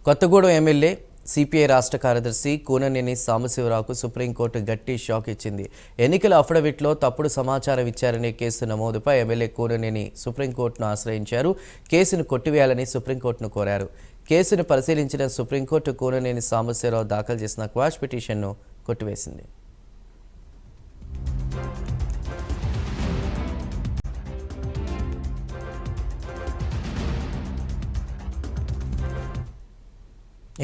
Kothagudem MLA CPI రాష్ట్ర కార్యదర్శి Koonaneni సాంబశివరావుకు supreme court గట్టి షాక్ ఇచ్చింది. ఎన్నికల అఫిడవిట్లో తప్పుడు సమాచారం ఇచ్చారనే కేసు నమోదుపై ఎమ్మెల్యే కూననేని సుప్రీంకోర్టును ఆశ్రయించారు. కేసును కొట్టివేయాలని సుప్రీంకోర్టును కోరారు. కేసును పరిశీలించిన సుప్రీంకోర్టు కూననేని సాంబశివరావు దాఖలు చేసిన క్వాష్ పిటిషన్ను కొట్టివేసింది.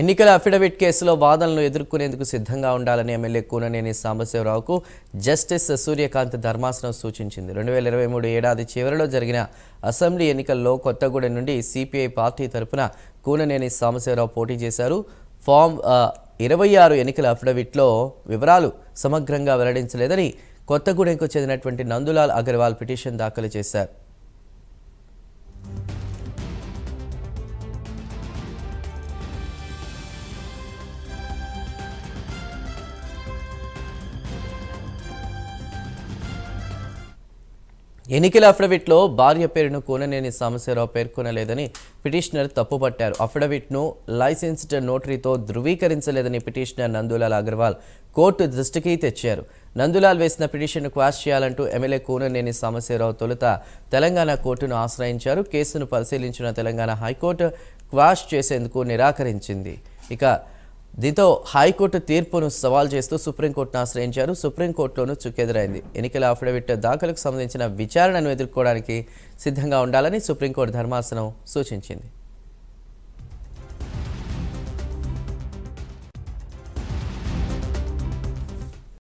ఎన్నికల అఫిడవిట్ కేసులో వాదనలు ఎదుర్కొనేందుకు సిద్ధంగా ఉండాలని ఎమ్మెల్యే కూననేని సాంబశివరావుకు జస్టిస్ సూర్యకాంత్ ధర్మాసనం సూచించింది. 2023 ఏడాది చివరిలో జరిగిన అసెంబ్లీ ఎన్నికల్లో కొత్తగూడెం నుండి సిపిఐ పార్టీ తరపున కూననేని సాంబశివరావు పోటీ చేశారు. ఫామ్ 26 ఎన్నికల అఫిడవిట్లో వివరాలు సమగ్రంగా వెల్లడించలేదని కొత్తగూడెంకు చెందినటువంటి నందులాల్ అగర్వాల్ పిటిషన్ దాఖలు చేశారు. ఎన్నికల అఫిడవిట్లో భార్య పేరును కూననేని సాంబశివరావు పేర్కొనలేదని పిటిషనర్ తప్పుపట్టారు. అఫిడవిట్ను లైసెన్స్డ్ నోటరీతో ధృవీకరించలేదని పిటిషనర్ నందులాల్ అగర్వాల్ కోర్టు దృష్టికి తెచ్చారు. నందులాల్ వేసిన పిటిషన్ను క్వాష్ చేయాలంటూ ఎమ్మెల్యే కూననేని సాంబశివరావు తొలుత తెలంగాణ కోర్టును ఆశ్రయించారు. కేసును పరిశీలించిన తెలంగాణ హైకోర్టు క్వాష్ చేసేందుకు నిరాకరించింది. దీంతో హైకోర్టు తీర్పును సవాల్ చేస్తూ సుప్రీంకోర్టును ఆశ్రయించారు. సుప్రీంకోర్టులోనూ చుక్కెదురైంది. ఎన్నికల అఫిడవిట్ దాఖలకు సంబంధించిన విచారణను ఎదుర్కోవడానికి సిద్ధంగా ఉండాలని సుప్రీంకోర్టు ధర్మాసనం సూచించింది.